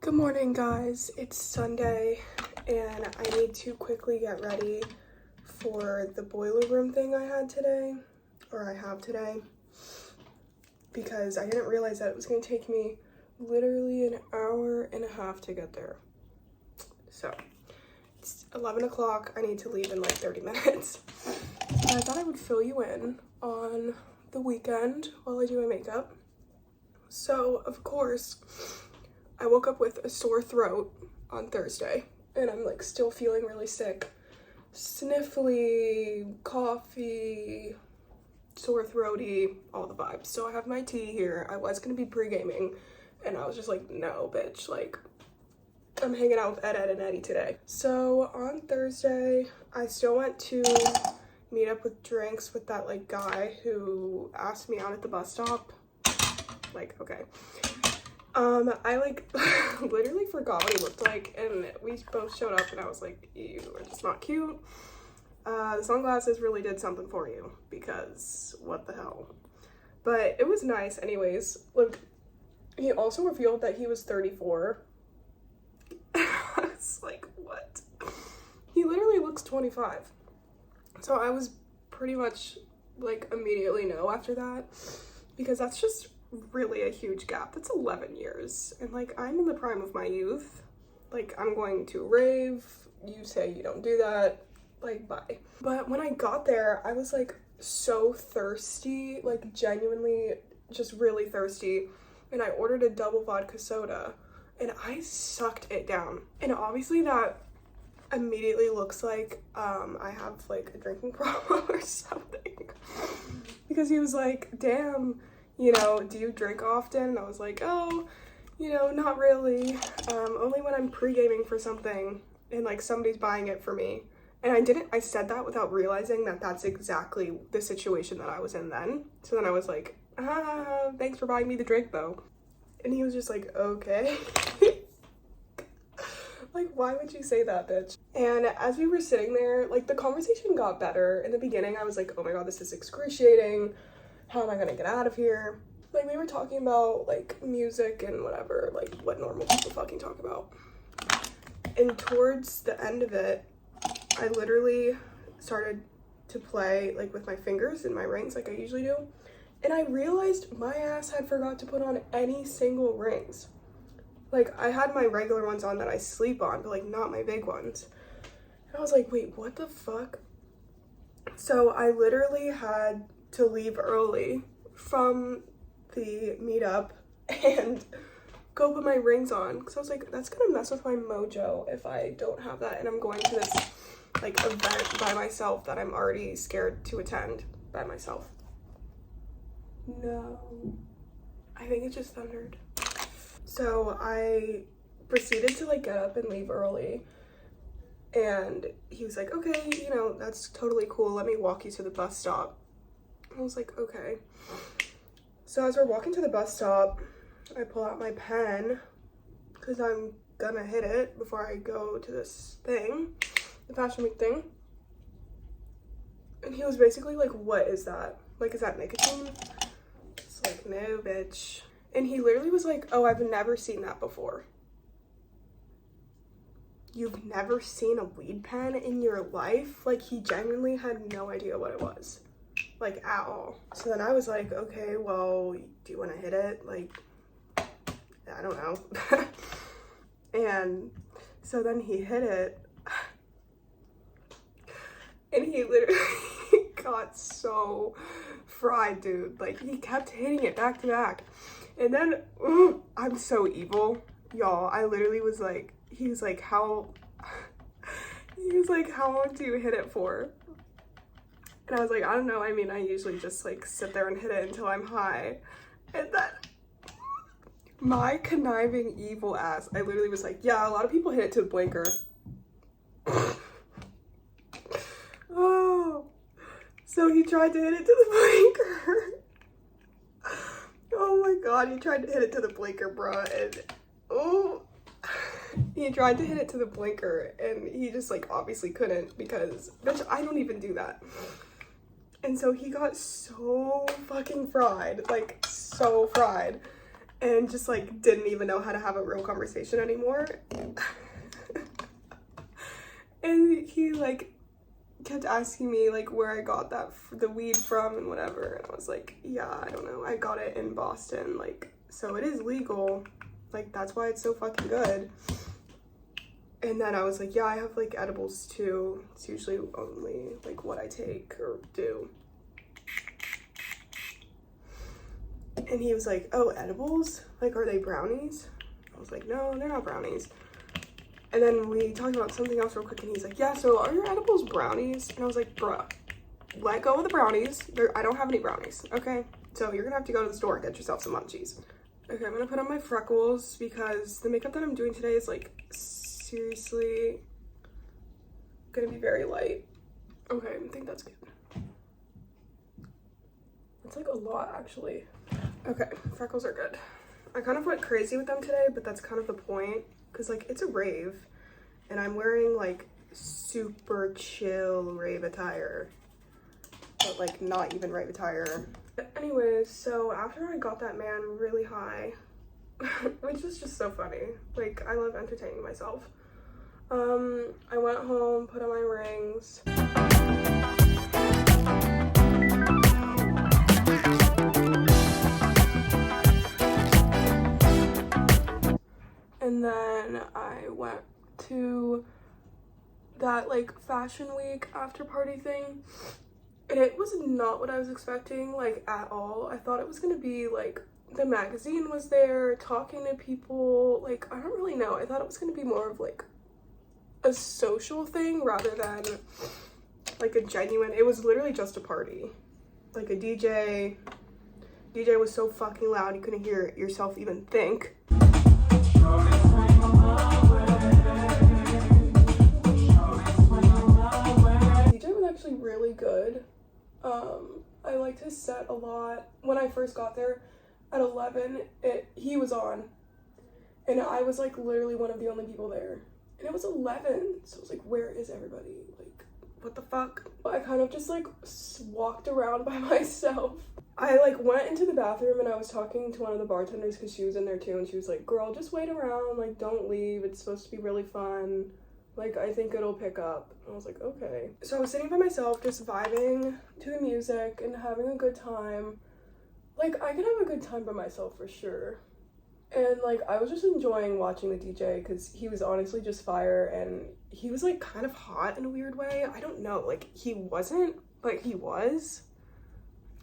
Good morning, guys. It's Sunday and I need to quickly get ready for the boiler room thing I have today, because I didn't realize that it was going to take me literally an hour and a half to get there. So it's 11 o'clock. I need to leave in like 30 minutes. I thought I would fill you in on the weekend while I do my makeup. So of course I woke up with a sore throat on Thursday and I'm like still feeling really sick. Sniffly, coughy, sore throaty, all the vibes. So I have my tea here. I was gonna be pre-gaming and I was just like, no bitch, like I'm hanging out with Ed and Eddie today. So on Thursday, I still went to meet up with drinks with that like guy who asked me out at the bus stop. Like, okay. I like literally forgot what he looked like and we both showed up and I was like, you are just not cute. The sunglasses really did something for you because what the hell. But it was nice anyways. Like, he also revealed that he was 34. I was like, what? He literally looks 25. So I was pretty much like immediately no after that, because that's just really a huge gap. That's 11 years and like I'm in the prime of my youth. Like I'm going to rave, you say you don't do that, like bye. But when I got there I was like so thirsty, like genuinely just really thirsty, and I ordered a double vodka soda and I sucked it down. And obviously that immediately looks like I have like a drinking problem or something, because he was like, damn, you know, do you drink often? And I was like, oh, you know, not really. Only when I'm pre-gaming for something and like somebody's buying it for me. And I said that without realizing that that's exactly the situation that I was in then. So then I was like, thanks for buying me the drink though. And he was just like, okay. Like, why would you say that, bitch? And as we were sitting there, like the conversation got better. In the beginning, I was like, oh my God, this is excruciating. How am I gonna get out of here? Like, we were talking about like music and whatever, like what normal people fucking talk about. And towards the end of it, I literally started to play like with my fingers and my rings like I usually do. And I realized my ass had forgot to put on any single rings. Like I had my regular ones on that I sleep on, but like not my big ones. And I was like, wait, what the fuck? So I literally had to leave early from the meetup and go put my rings on, because I was like, that's gonna mess with my mojo if I don't have that and I'm going to this like event by myself that I'm already scared to attend by myself. No, I think it just thundered. So I proceeded to like get up and leave early, and he was like, okay, you know, that's totally cool, let me walk you to the bus stop. I was like, okay. So as we're walking to the bus stop, I pull out my pen because I'm gonna hit it before I go to this thing, the Fashion Week thing. And he was basically like, what is that? Like, is that nicotine? It's like, no, bitch. And he literally was like, oh, I've never seen that before. You've never seen a weed pen in your life? Like, he genuinely had no idea what it was. Like at all. So then I was like, okay, well, do you want to hit it? Like, I don't know. And so then he hit it and he literally got so fried, dude. Like he kept hitting it back to back. And then I'm so evil, y'all. I literally was like, he was like, how long do you hit it for? And I was like, I don't know. I mean, I usually just like sit there and hit it until I'm high. And then my conniving evil ass, I literally was like, yeah, a lot of people hit it to the blinker. Oh, so he tried to hit it to the blinker. Oh my God, he tried to hit it to the blinker, bruh. And he tried to hit it to the blinker and he just like obviously couldn't, because bitch, I don't even do that. And so he got so fucking fried, like so fried. and just like didn't even know how to have a real conversation anymore. And he like kept asking me like where I got the weed from and whatever, and I was like, yeah, I don't know, I got it in Boston, like, so it is legal, like that's why it's so fucking good. And then I was like, yeah, I have like edibles too, it's usually only like what I take or do. And he was like, oh, edibles, like, are they brownies? I was like, no, they're not brownies. And then we talked about something else real quick, and he's like, yeah, so are your edibles brownies? And I was like, bruh, let go of the brownies. I don't have any brownies, okay? So you're gonna have to go to the store and get yourself some munchies. Okay, I'm gonna put on my freckles because the makeup that I'm doing today is like seriously gonna be very light. Okay, I think that's good. It's like a lot, actually. Okay, freckles are good. I kind of went crazy with them today, but that's kind of the point. Because like it's a rave and I'm wearing like super chill rave attire, but like not even rave attire. But anyways, so after I got that man really high, which is just so funny, like I love entertaining myself, I went home, put on my rings. And then I went to that like fashion week after party thing, and it was not what I was expecting, like at all. I thought it was gonna be like the magazine was there talking to people, like I don't really know. I thought it was gonna be more of like a social thing rather than like a genuine, it was literally just a party. Like a DJ was so fucking loud you couldn't hear yourself even think. DJ was actually really good. I liked his set a lot. When I first got there at 11, he was on, and I was like literally one of the only people there, and it was 11, so I was like, where is everybody? Like, what the fuck? I kind of just like walked around by myself. I like went into the bathroom and I was talking to one of the bartenders because she was in there too, and she was like, girl, just wait around, like don't leave, it's supposed to be really fun, like I think it'll pick up. And I was like, okay. So I was sitting by myself just vibing to the music and having a good time. Like I could have a good time by myself for sure, and like I was just enjoying watching the DJ because he was honestly just fire, and he was like kind of hot in a weird way. I don't know, like he wasn't, but he was.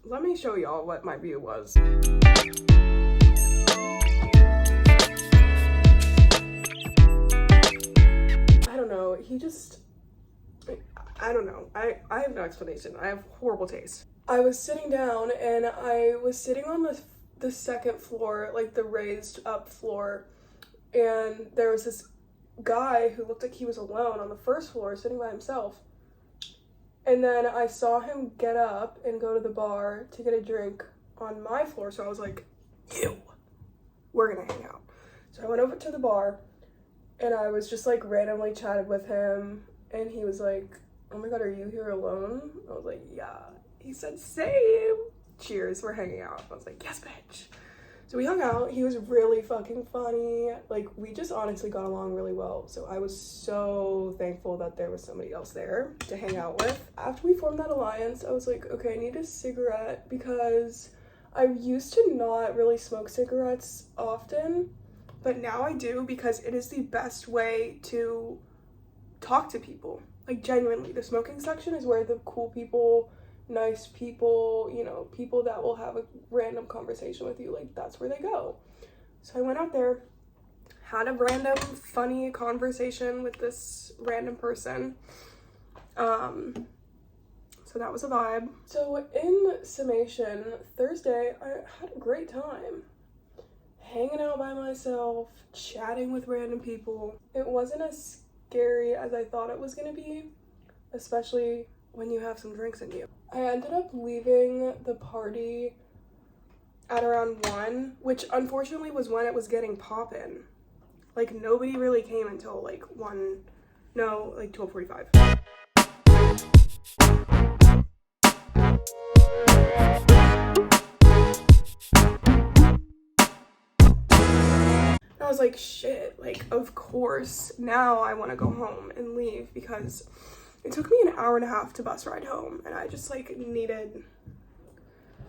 Let me show y'all what my view was. I don't know, he just, I don't know. I have no explanation. I have horrible taste. I was sitting down and I was sitting on the second floor, like the raised up floor, and there was this guy who looked like he was alone on the first floor sitting by himself. And then I saw him get up and go to the bar to get a drink on my floor. So I was like, we're gonna hang out. So I went over to the bar and I was just like randomly chatted with him. And he was like, oh my God, are you here alone? I was like, yeah. He said, same. Cheers, we're hanging out. I was like, yes, bitch. So we hung out. He was really fucking funny. Like, we just honestly got along really well. So I was so thankful that there was somebody else there to hang out with. After we formed that alliance, I was like, okay, I need a cigarette because I used to not really smoke cigarettes often, but now I do because it is the best way to talk to people. Like, genuinely, the smoking section is where the cool people, nice people, you know, people that will have a random conversation with you, like that's where they go. So I went out there, had a random funny conversation with this random person. So that was a vibe. So in summation, Thursday I had a great time hanging out by myself, chatting with random people. It wasn't as scary as I thought it was gonna be, especially when you have some drinks in you. I ended up leaving the party at around 1, which unfortunately was when it was getting poppin'. Like nobody really came until like 12:45. was like, shit, like, of course, now I want to go home and leave because it took me an hour and a half to bus ride home, and I just, like, needed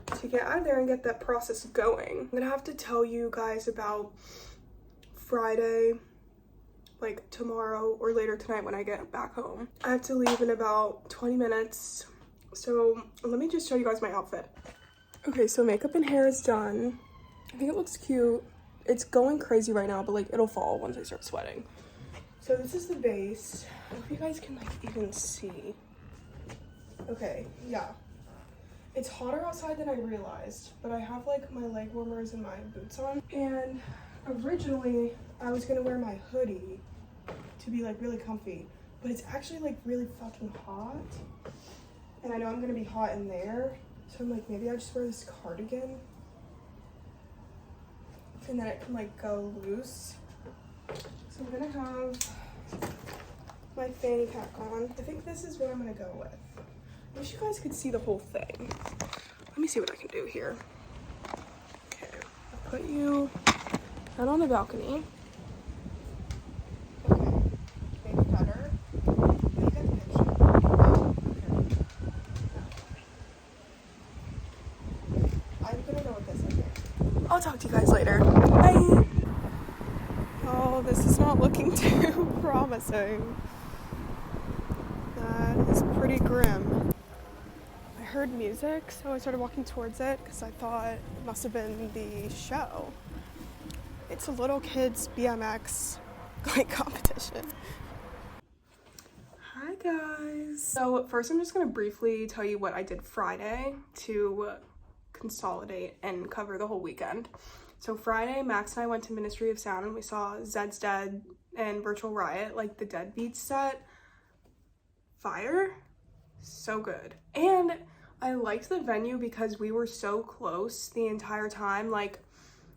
to get out of there and get that process going. I'm gonna have to tell you guys about Friday, like, tomorrow or later tonight when I get back home. I have to leave in about 20 minutes, so let me just show you guys my outfit. Okay, so makeup and hair is done. I think it looks cute. It's going crazy right now, but like it'll fall once I start sweating. So this is the base. I hope you guys can like even see. Okay, yeah. It's hotter outside than I realized, but I have like my leg warmers and my boots on. And originally I was gonna wear my hoodie to be like really comfy, but it's actually like really fucking hot. And I know I'm gonna be hot in there. So I'm like, maybe I just wear this cardigan and then it can like go loose. So I'm gonna have my fanny pack on. I think this is what I'm gonna go with. I wish you guys could see the whole thing. Let me see what I can do here. Okay, I'll put you out on the balcony. Okay, maybe better. You get the picture. Oh, okay. I'm gonna go with this, okay. I'll talk to you guys later. Bye! Oh, this is not looking too promising. That is pretty grim. I heard music, so I started walking towards it because I thought it must have been the show. It's a little kids BMX like competition. Hi guys. So first I'm just gonna briefly tell you what I did Friday to consolidate and cover the whole weekend. So Friday, Max and I went to Ministry of Sound and we saw Zed's Dead and Virtual Riot, like the Dead Beats set. Fire. So good. And I liked the venue because we were so close the entire time. Like,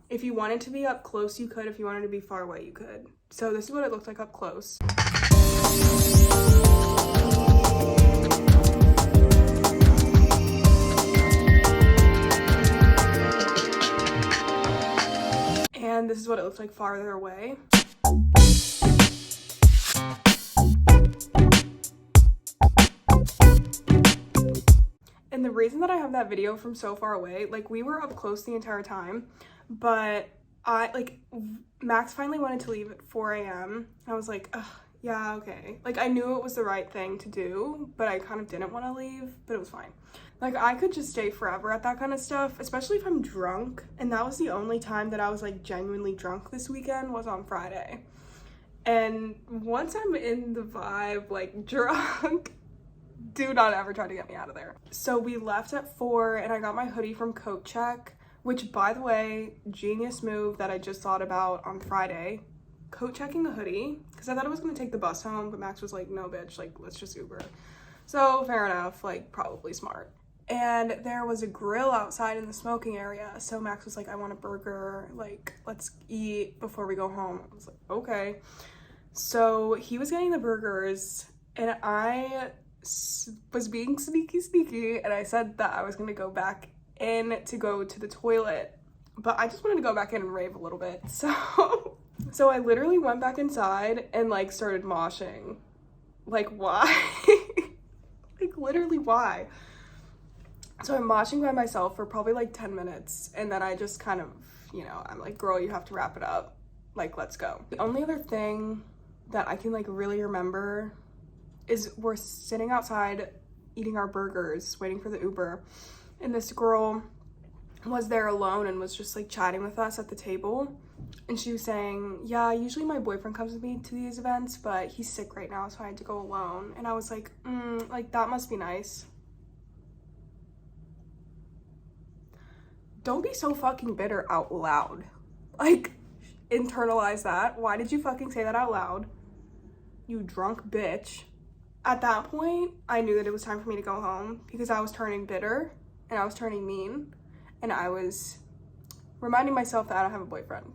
if you wanted to be up close, you could. If you wanted to be far away, you could. So this is what it looked like up close. And this is what it looks like farther away. And the reason that I have that video from so far away, like we were up close the entire time, but Max finally wanted to leave at 4 a.m. I was like, ugh, yeah, okay. Like I knew it was the right thing to do, but I kind of didn't want to leave, but it was fine. Like I could just stay forever at that kind of stuff, especially if I'm drunk. And that was the only time that I was like genuinely drunk this weekend was on Friday. And once I'm in the vibe, like drunk, do not ever try to get me out of there. So we left at 4 and I got my hoodie from Coat Check, which by the way, genius move that I just thought about on Friday. Coat checking a hoodie, because I thought I was gonna take the bus home, but Max was like, no bitch, like let's just Uber. So fair enough, like probably smart. And there was a grill outside in the smoking area. So Max was like, I want a burger, like let's eat before we go home. I was like, okay. So he was getting the burgers and I was being sneaky and I said that I was gonna go back in to go to the toilet, but I just wanted to go back in and rave a little bit. So I literally went back inside and like started moshing. Like why? Like literally why? So I'm moshing by myself for probably like 10 minutes and then I just kind of, you know, I'm like, girl, you have to wrap it up. Like, let's go. The only other thing that I can like really remember is we're sitting outside eating our burgers, waiting for the Uber, and this girl was there alone and was just like chatting with us at the table, and she was saying, yeah, usually my boyfriend comes with me to these events, but he's sick right now, so I had to go alone. And I was like, like that must be nice. Don't be so fucking bitter out loud. Like, internalize that. Why did you fucking say that out loud? You drunk bitch. At that point, I knew that it was time for me to go home because I was turning bitter and I was turning mean and I was reminding myself that I don't have a boyfriend.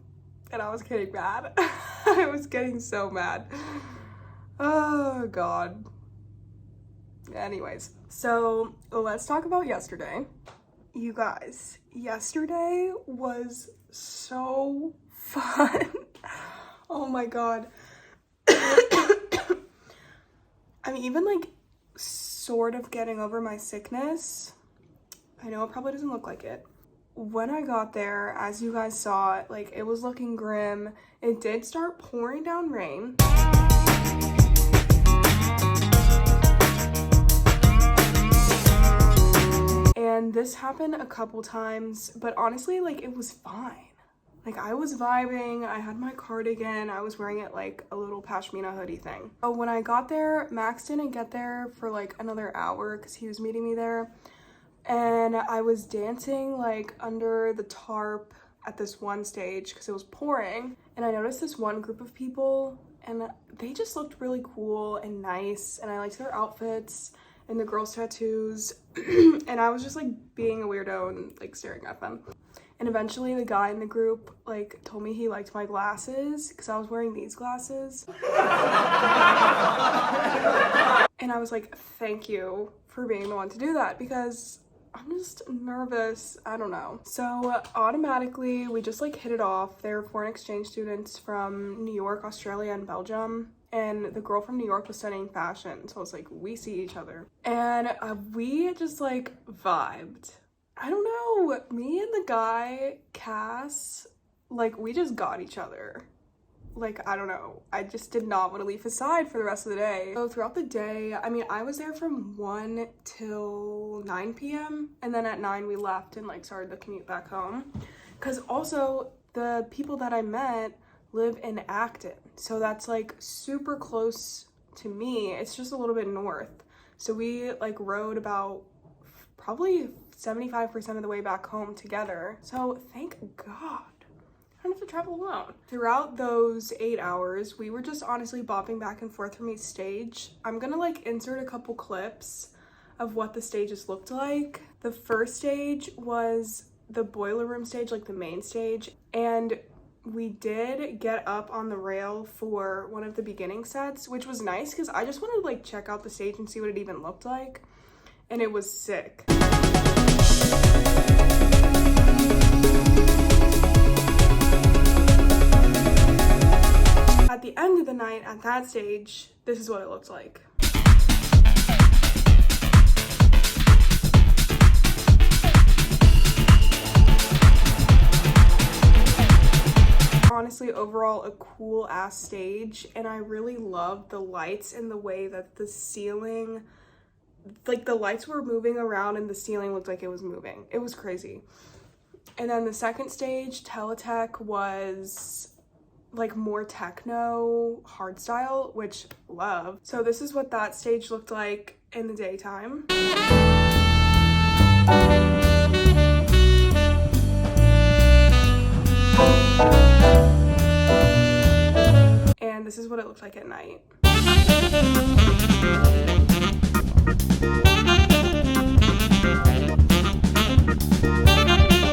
And I was getting mad. I was getting so mad. Oh, God. Anyways, so let's talk about yesterday. You guys, yesterday was so fun. Oh my god. I'm even like sort of getting over my sickness. I know it probably doesn't look like it. When I got there, as you guys saw, like it was looking grim. It did start pouring down rain. And this happened a couple times, but honestly, like it was fine. Like I was vibing, I had my cardigan, I was wearing it like a little pashmina hoodie thing. So when I got there, Max didn't get there for like another hour because he was meeting me there. And I was dancing like under the tarp at this one stage because it was pouring. And I noticed this one group of people and they just looked really cool and nice. And I liked their outfits and the girls' tattoos. And I was just like being a weirdo and like staring at them. And eventually the guy in the group like told me he liked my glasses because I was wearing these glasses. And I was like, thank you for being the one to do that because I'm just nervous. I don't know. So automatically we just like hit it off. They're foreign exchange students from New York, Australia, and Belgium. And the girl from New York was studying fashion. So it's like, we see each other. And we just like vibed. I don't know, me and the guy, Cass, like we just got each other. Like, I don't know, I just did not want to leave his side for the rest of the day. So throughout the day, I mean, I was there from 1 till 9 p.m. And then at 9 we left and like started the commute back home. Because also the people that I met live in Acton. So that's like super close to me. It's just a little bit north. So we like rode about probably 75% of the way back home together. So thank God I don't have to travel alone. Throughout those 8 hours, we were just honestly bopping back and forth from each stage. I'm gonna like insert a couple clips of what the stages looked like. The first stage was the boiler room stage, like the main stage. And we did get up on the rail for one of the beginning sets, which was nice because I just wanted to like check out the stage and see what it even looked like. And it was sick. At the end of the night at that stage, this is what it looked like. Honestly, overall a cool ass stage, and I really loved the lights and the way that the ceiling, like the lights were moving around and the ceiling looked like it was moving. It was crazy. And then the second stage, Teletech, was like more techno hardstyle, which love. So this is what that stage looked like in the daytime. And this is what it looked like at night.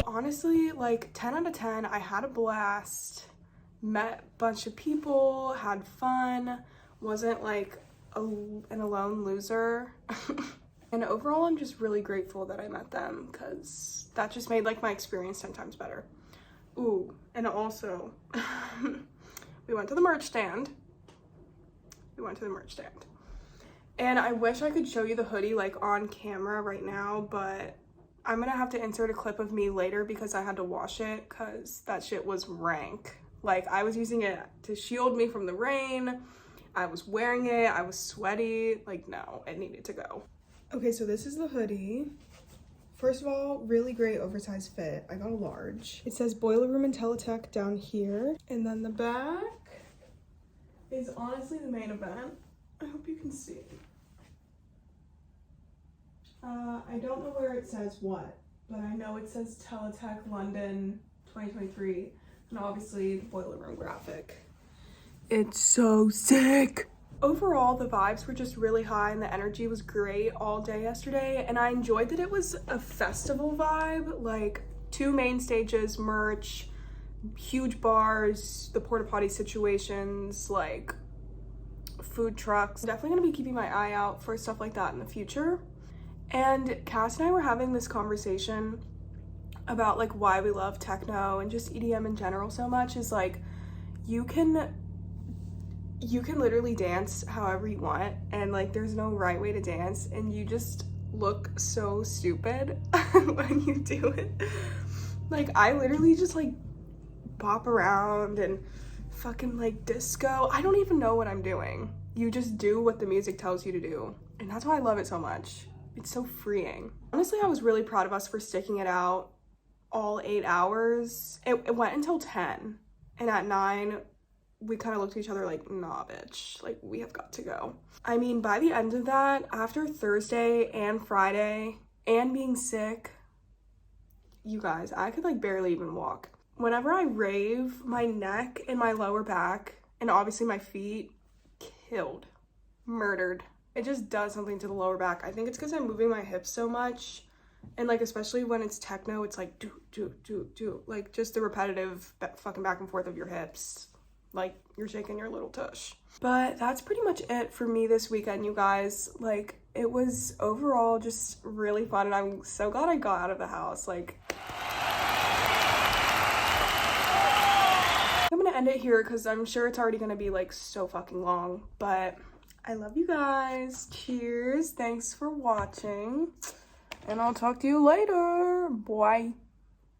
Honestly, like 10 out of 10, I had a blast, met a bunch of people, had fun, wasn't like an alone loser. And overall, I'm just really grateful that I met them because that just made like my experience 10 times better. Ooh, and also, we went to the merch stand. And I wish I could show you the hoodie like on camera right now, but I'm gonna have to insert a clip of me later because I had to wash it because that shit was rank. Like I was using it to shield me from the rain. I was wearing it, I was sweaty. Like no, it needed to go. Okay, so this is the hoodie. First of all, really great oversized fit. I got a large. It says Boiler Room and Teletech down here. And then the back is honestly the main event. I hope you can see. I don't know where it says what, but I know it says Teletech London 2023, and obviously the boiler room graphic. It's so sick. Overall, the vibes were just really high and the energy was great all day yesterday, and I enjoyed that it was a festival vibe, like 2 main stages, merch, huge bars, the porta potty situations, like food trucks. I'm definitely gonna be keeping my eye out for stuff like that in the future. And Cass and I were having this conversation about like why we love techno and just EDM in general so much. Is like, you can literally dance however you want, and like there's no right way to dance, and you just look so stupid when you do it. Like I literally just like bop around and fucking like disco. I don't even know what I'm doing. You just do what the music tells you to do, and that's why I love it so much. It's so freeing. Honestly, I was really proud of us for sticking it out all 8 hours. It went until 10, and at 9 we kind of looked at each other like, nah bitch, like we have got to go. I mean, by the end of that, after Thursday and Friday and being sick, you guys, I could like barely even walk. Whenever I rave, my neck and my lower back and obviously my feet killed, murdered. It just does something to the lower back. I think it's because I'm moving my hips so much, and like especially when it's techno, it's like do, like just the repetitive fucking back and forth of your hips, like you're shaking your little tush. But that's pretty much it for me this weekend, you guys. Like it was overall just really fun, and I'm so glad I got out of the house. Like I'm gonna end it here because I'm sure it's already gonna be like so fucking long, but I love you guys. Cheers. Thanks for watching, and I'll talk to you later. Bye.